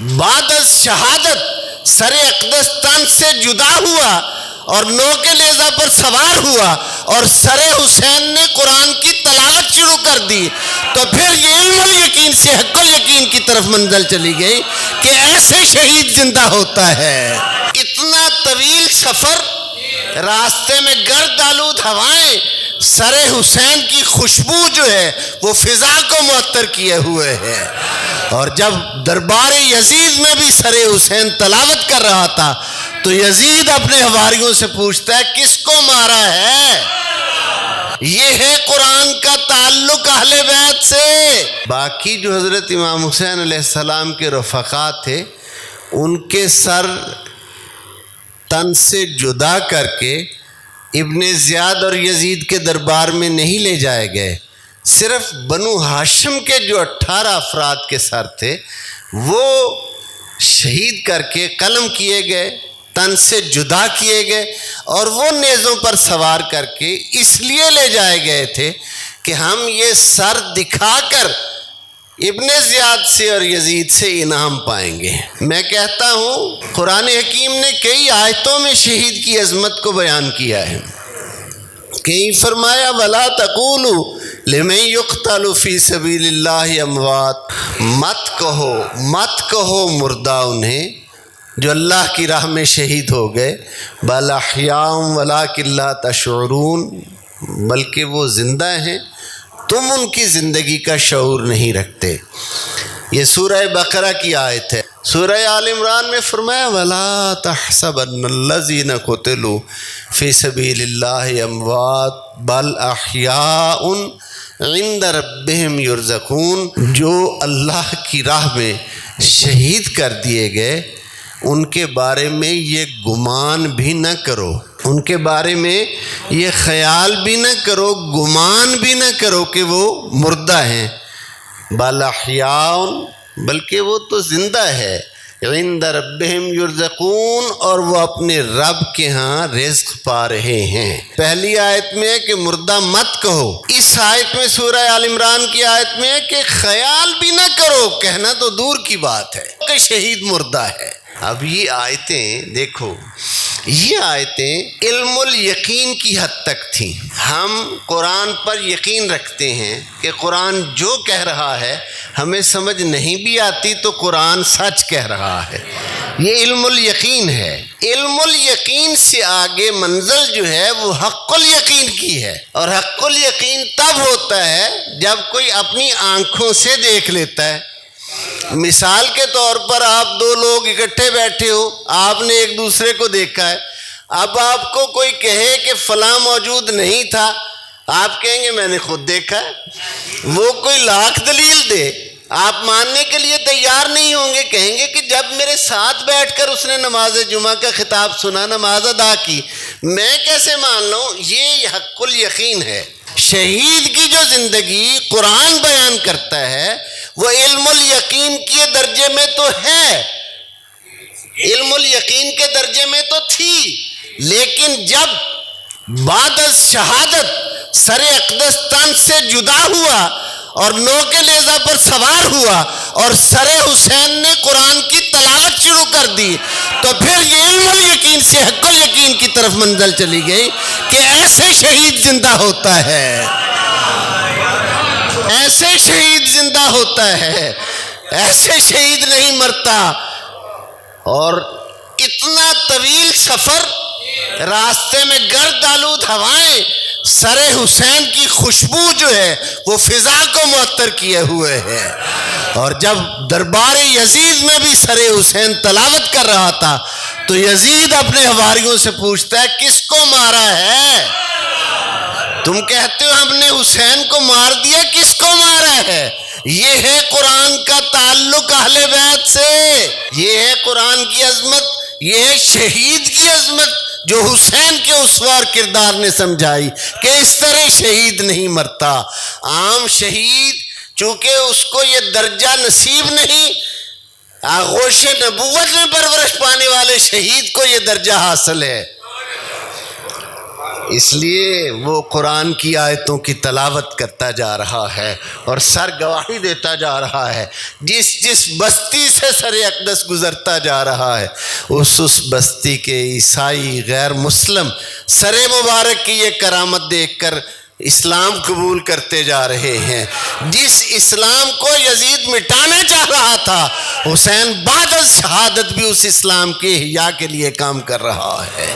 بعد از شہادت سر اقدس تن سے جدا ہوا اور نو کے نیزہ پر سوار ہوا اور سر حسین نے قرآن کی تلاوت شروع کر دی، تو پھر یہ علم الیقین سے حق الیقین کی طرف منزل چلی گئی کہ ایسے شہید زندہ ہوتا ہے۔ اتنا طویل سفر، راستے میں گرد آلود ہوائیں، سر حسین کی خوشبو جو ہے وہ فضا کو معطر کیے ہوئے ہے۔ اور جب دربار یزید میں بھی سر حسین تلاوت کر رہا تھا تو یزید اپنے حواریوں سے پوچھتا ہے کس کو مارا ہے؟ یہ ہے قرآن کا تعلق اہل بیت سے۔ باقی جو حضرت امام حسین علیہ السلام کے رفقا تھے ان کے سر تن سے جدا کر کے ابن زیاد اور یزید کے دربار میں نہیں لے جائے گئے، صرف بنو ہاشم کے جو 18 افراد کے سر تھے وہ شہید کر کے قلم کیے گئے، تن سے جدا کیے گئے، اور وہ نیزوں پر سوار کر کے اس لیے لے جائے گئے تھے کہ ہم یہ سر دکھا کر ابن زیاد سے اور یزید سے انعام پائیں گے۔ میں کہتا ہوں قرآن حکیم نے کئی آیتوں میں شہید کی عظمت کو بیان کیا ہے۔ کہیں فرمایا وَلَا تَقُولُوا لِمَن يُقْتَلُ فِي سَبِيلِ اللَّهِ أَمْوَاتٌ مت کہو مردہ انہیں جو اللہ کی راہ میں شہید ہو گئے، بَلْ أَحْيَاءٌ وَلَٰكِن لَّا تَشْعُرُونَ، بلکہ وہ زندہ ہیں، تم ان کی زندگی کا شعور نہیں رکھتے۔ یہ سورہ بقرہ کی آیت ہے۔ سورہ آل عمران میں فرمایا وَلَا تَحْسَبَنَّ الَّذِينَ قُتِلُوا فِي سَبِيلِ اللَّهِ أَمْوَاتٌ بَلْ أَحْيَاءٌ عِندَ رَبِّهِمْ يُرْزَقُونَ، جو اللہ کی راہ میں شہید کر دیے گئے ان کے بارے میں یہ گمان بھی نہ کرو، ان کے بارے میں یہ خیال بھی نہ کرو، گمان بھی نہ کرو کہ وہ مردہ ہیں، بل احیاء، بلکہ وہ تو زندہ ہے، عند ربہم یرزقون، اور وہ اپنے رب کے ہاں رزق پا رہے ہیں۔ پہلی آیت میں ہے کہ مردہ مت کہو، اس آیت میں سورہ آل عمران کی آیت میں ہے کہ خیال بھی نہ کرو، کہنا تو دور کی بات ہے کہ شہید مردہ ہے۔ اب یہ آیتیں دیکھو، یہ آیتیں علم الیقین کی حد تک تھیں۔ ہم قرآن پر یقین رکھتے ہیں کہ قرآن جو کہہ رہا ہے ہمیں سمجھ نہیں بھی آتی تو قرآن سچ کہہ رہا ہے، یہ علم الیقین ہے۔ علم الیقین سے آگے منزل جو ہے وہ حق الیقین کی ہے، اور حق الیقین تب ہوتا ہے جب کوئی اپنی آنکھوں سے دیکھ لیتا ہے۔ مثال کے طور پر آپ دو لوگ اکٹھے بیٹھے ہو، آپ نے ایک دوسرے کو دیکھا ہے، اب آپ کو کوئی کہے کہ فلاں موجود نہیں تھا، آپ کہیں گے میں نے خود دیکھا ہے۔ وہ کوئی لاکھ دلیل دے، آپ ماننے کے لیے تیار نہیں ہوں گے، کہیں گے کہ جب میرے ساتھ بیٹھ کر اس نے نماز جمعہ کا خطاب سنا، نماز ادا کی، میں کیسے مان لوں؟ یہ حق الیقین ہے۔ شہید کی جو زندگی قرآن بیان کرتا ہے وہ علم الیقین کے درجے میں تو ہے، علم الیقین کے درجے میں تو تھی، لیکن جب بعد از شہادت سر اقدس تن سے جدا ہوا اور نو کے نیزہ پر سوار ہوا اور سر حسین نے قرآن کی تلاوت شروع کر دی، تو پھر یہ علم الیقین سے حق الیقین کی طرف منزل چلی گئی کہ ایسے شہید زندہ ہوتا ہے، ایسے شہید زندہ ہوتا ہے، ایسے شہید نہیں مرتا۔ اور اتنا طویل سفر، راستے میں گرد آلود ہوائیں، سر حسین کی خوشبو جو ہے وہ فضا کو معطر کیے ہوئے ہے۔ اور جب دربار یزید میں بھی سر حسین تلاوت کر رہا تھا تو یزید اپنے حواریوں سے پوچھتا ہے کس کو مارا ہے؟ تم کہتے ہو ہم نے حسین کو مار دیا، کس کو مارا ہے؟ یہ ہے قرآن کا تعلق اہل بیت سے، یہ ہے قرآن کی عظمت، یہ ہے شہید کی عظمت جو حسین کے اسوار کردار نے سمجھائی کہ اس طرح شہید نہیں مرتا۔ عام شہید چونکہ اس کو یہ درجہ نصیب نہیں، آغوش نبوت میں پرورش پانے والے شہید کو یہ درجہ حاصل ہے۔ اس لیے وہ قرآن کی آیتوں کی تلاوت کرتا جا رہا ہے اور سر گواہی دیتا جا رہا ہے. جس بستی سے سر اقدس گزرتا جا رہا ہے اس بستی کے عیسائی غیر مسلم سر مبارک کی یہ کرامت دیکھ کر اسلام قبول کرتے جا رہے ہیں. جس اسلام کو یزید مٹانا چاہ رہا تھا حسین بعد از شہادت بھی اس اسلام کے احیاء کے لیے کام کر رہا ہے.